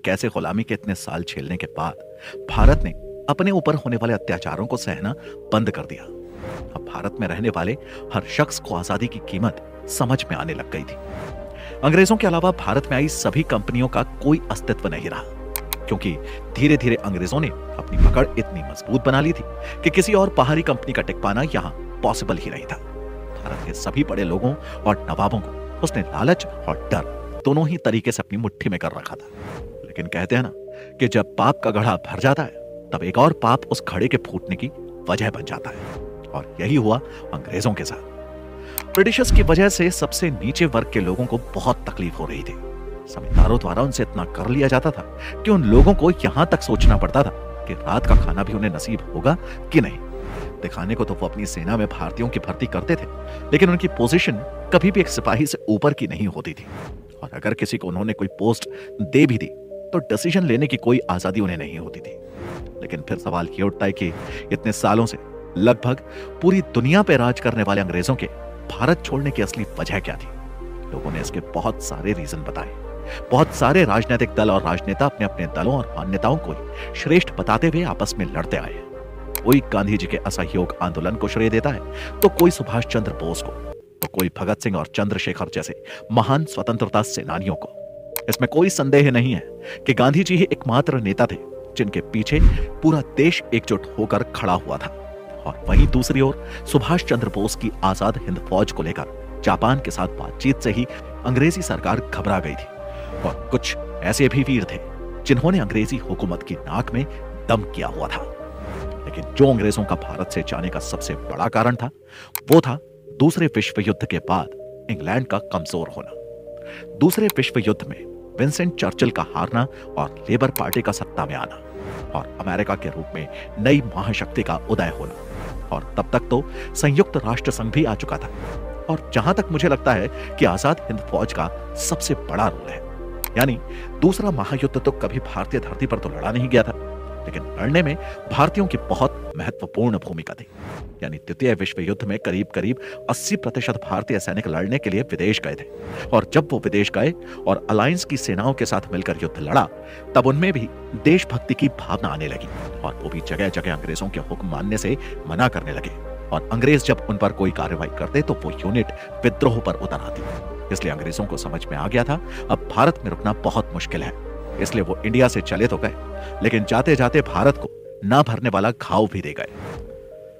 कैसे गुलामी के इतने साल झेलने के बाद भारत ने अपने ऊपर होने वाले अत्याचारों को सहना बंद कर दिया। अब भारत में रहने वाले हर शख्स को आजादी की कीमत समझ में आने लग गई थी। अंग्रेजों के अलावा भारत में आई सभी कंपनियों का कोई अस्तित्व नहीं रहा, क्योंकि धीरे धीरे अंग्रेजों ने अपनी पकड़ इतनी मजबूत बना ली थी कि किसी और बाहरी कंपनी का टिक पाना यहां पॉसिबल ही नहीं था। भारत के सभी बड़े लोगों और नवाबों को उसने लालच और डर दोनों ही तरीके से अपनी मुट्ठी में कर रखा था। लेकिन कहते हैं ना कि जब पाप का घड़ा भर जाता है तब एक और पाप उस घड़े के फूटने की वजह बन जाता है, और यही हुआ अंग्रेजों के साथ। ब्रिटिशर्स की वजह से सबसे नीचे वर्ग के लोगों को बहुत तकलीफ हो रही थी। जमींदारों द्वारा उनसे इतना कर लिया जाता था कि उन लोगों को यहां तक सोचना पड़ता था कि रात का खाना भी उन्हें नसीब होगा कि नहीं। दिखाने को तो वो अपनी सेना में भारतीयों की भर्ती करते थे, लेकिन उनकी पोजीशन कभी भी एक सिपाही से ऊपर की नहीं होती थी, और अगर किसी को उन्होंने कोई पोस्ट दे भी दी तो डिसीजन लेने की कोई आजादी उन्हें नहीं होती थी। लेकिन फिर सवाल ये उठता है कि इतने सालों से लगभग पूरी दुनिया पे राज करने वाले अंग्रेजों के भारत छोड़ने की असली वजह क्या थी? लोगों ने इसके बहुत सारे रीजन बताए। बहुत सारे राजनीतिक दल और राजनेता अपने अपने दलों और मान्यताओं को ही श्रेष्ठ बताते हुए आपस में लड़ते आए। कोई गांधी जी के असहयोग आंदोलन को श्रेय देता है, तो कोई सुभाष चंद्र बोस को, तो कोई भगत सिंह और चंद्रशेखर जैसे महान स्वतंत्रता सेनानियों को। इसमें कोई संदेह नहीं है कि गांधी जी ही एकमात्र नेता थे जिनके पीछे पूरा देश एकजुट होकर खड़ा हुआ था। और वहीं दूसरी ओर सुभाष चंद्र बोस की आजाद हिंद फौज को लेकर जापान के साथ बातचीत से ही अंग्रेजी सरकार घबरा गई थी, और कुछ ऐसे भी वीर थे जिन्होंने अंग्रेजी हुकूमत की नाक में दम किया हुआ था। लेकिन जो अंग्रेजों का भारत से जाने का सबसे बड़ा कारण था, वो था दूसरे विश्व युद्ध के बाद इंग्लैंड का कमजोर होना। दूसरे विश्व युद्ध में विंसेंट चर्चिल का हारना और लेबर पार्टी का सत्ता में आना, और अमेरिका के रूप में नई महाशक्ति का उदय होना। और तब तक तो संयुक्त राष्ट्र संघ भी आ चुका था, और जहां तक मुझे लगता है कि आजाद हिंद फौज का सबसे बड़ा रोल है। यानी दूसरा महायुद्ध तो कभी भारतीय धरती पर तो लड़ा नहीं गया था, लेकिन लड़ने में भारतीयों की बहुत महत्वपूर्ण भूमिका थी। यानी द्वितीय विश्व युद्ध में करीब करीब 80% भारतीय सैनिक लड़ने के लिए विदेश गए थे, और जब वो विदेश गए और अलायंस की सेनाओं के साथ मिलकर युद्ध लड़ा, तब उनमें भी देशभक्ति की भावना आने लगी, और वो भी जगह जगह अंग्रेजों के हुक्म मानने से मना करने लगे। और अंग्रेज जब उन पर कोई कार्रवाई करते तो वो यूनिट विद्रोह पर उतर आती। इसलिए अंग्रेजों को समझ में आ गया था अब भारत में रुकना बहुत मुश्किल है। इसलिए वो इंडिया से चले तो गए, लेकिन जाते जाते भारत को ना भरने वाला घाव भी दे गए।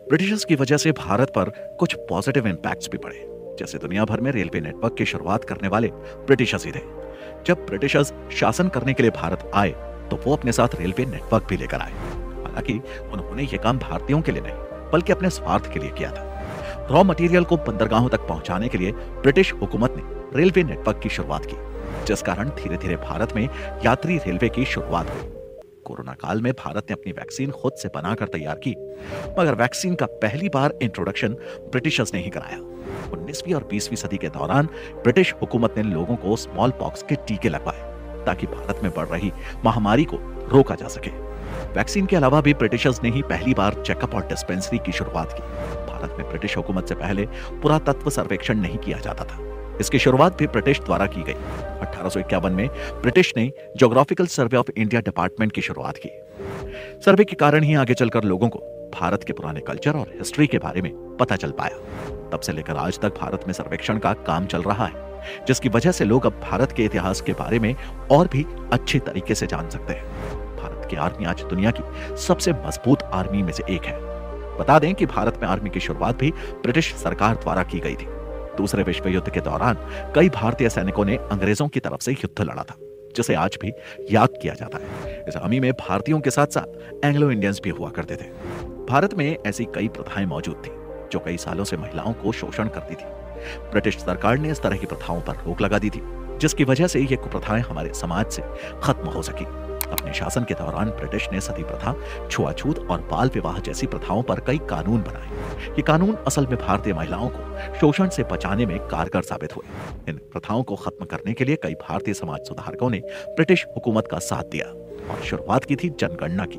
ब्रिटिशर्स की वजह से भारत पर कुछ पॉजिटिव इंपैक्ट्स भी पड़े, जैसे दुनिया भर में रेलवे नेटवर्क की शुरुआत करने वाले ब्रिटिशर्स ही थे। जब ब्रिटिशर्स शासन करने के लिए भारत आए तो वो अपने साथ रेलवे नेटवर्क भी लेकर आए। हालांकि उन्होंने ये काम भारतीयों के लिए नहीं बल्कि अपने स्वार्थ के लिए किया था। रॉ मटेरियल को बंदरगाहों तक पहुंचाने के लिए ब्रिटिश हुकूमत ने रेलवे नेटवर्क की शुरुआत की, जिस कारण धीरे धीरे भारत में यात्री रेलवे की शुरुआत हुई। कोरोना काल में भारत ने अपनी वैक्सीन खुद से बनाकर तैयार की, मगर वैक्सीन का पहली बार इंट्रोडक्शन ब्रिटिशर्स ने ही कराया। 19वीं और 20वीं सदी के दौरान ब्रिटिश हुकूमत ने लोगों को स्मॉल पॉक्स के टीके लगवाए ताकि भारत में बढ़ रही महामारी को रोका जा सके। वैक्सीन के अलावा भी ब्रिटिशर्स ने ही पहली बार चेकअप और डिस्पेंसरी की शुरुआत की। भारत में ब्रिटिश हुकूमत से पहले पुरातत्व सर्वेक्षण नहीं किया जाता था। इसकी शुरुआत भी ब्रिटिश द्वारा की गई। 1851 में ब्रिटिश ने geographical survey of India department की शुरुआत की। सर्वे के कारण ही आगे चलकर लोगों को भारत के पुराने कल्चर और हिस्ट्री के बारे में पता चल पाया। तब से लेकर आज तक भारत में सर्वेक्षण का काम चल रहा है, जिसकी वजह से लोग अब भारत के इतिहास के बारे में और भी अच्छे तरीके से जान सकते हैं। भारत की आर्मी आज दुनिया की सबसे मजबूत आर्मी में से एक है। बता दें कि भारत में आर्मी की शुरुआत भी ब्रिटिश सरकार द्वारा की गई थी। दूसरे विश्व युद्ध के दौरान कई भारतीय सैनिकों ने अंग्रेजों की तरफ से युद्ध लड़ा था, जिसे आज भी याद किया जाता है। इस आर्मी में भारतीयों के साथ साथ एंग्लो इंडियंस भी हुआ करते थे। भारत में ऐसी कई प्रथाएं मौजूद थी जो कई सालों से महिलाओं को शोषण करती थी। ब्रिटिश सरकार ने इस तरह की प्रथाओं पर रोक लगा दी थी, जिसकी वजह से ये कुप्रथाएं हमारे समाज से खत्म हो सकी। अपने शासन के दौरान ब्रिटिश ने सती प्रथा, छुआछूत और बाल विवाह जैसी प्रथाओं पर कई कानून बनाए। ये कानून असल में भारतीय महिलाओं को शोषण से बचाने में कारगर साबित हुए। इन प्रथाओं को खत्म करने के लिए कई भारतीय समाज सुधारकों ने ब्रिटिश हुकूमत का साथ दिया और शुरुआत की थी जनगणना की।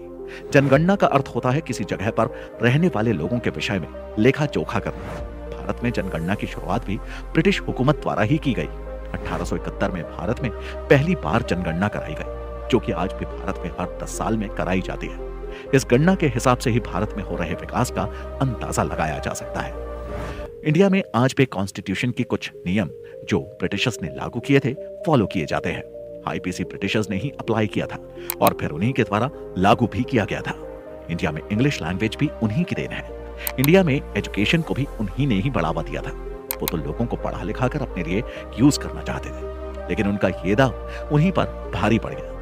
जनगणना का अर्थ होता है किसी जगह पर रहने वाले लोगों के विषय में लेखा जोखा करना। भारत में जनगणना की शुरुआत भी ब्रिटिश हुकूमत द्वारा ही की गई। 1871 में भारत में पहली बार जनगणना कराई गई। जो कि आज भी भारत में हर 10 साल में कराई जाती है। इस गणना के हिसाब से ही भारत में हो रहे विकास का अंदाजा लगाया जा सकता है। इंडिया में आज भी कॉन्स्टिट्यूशन की कुछ नियम जो ब्रिटिशर्स ने लागू किए थे फॉलो किए जाते हैं। आईपीसी ब्रिटिशर्स ने ही अप्लाई किया था और फिर उन्हीं के द्वारा लागू भी किया गया था। इंडिया में इंग्लिश लैंग्वेज भी उन्हीं की देन है। इंडिया में एजुकेशन को भी उन्हीं ने ही बढ़ावा दिया था। वो तो लोगों को पढ़ा लिखा कर अपने लिए यूज करना चाहते थे, लेकिन उनका ये दाव उन्हीं पर भारी पड़ गया।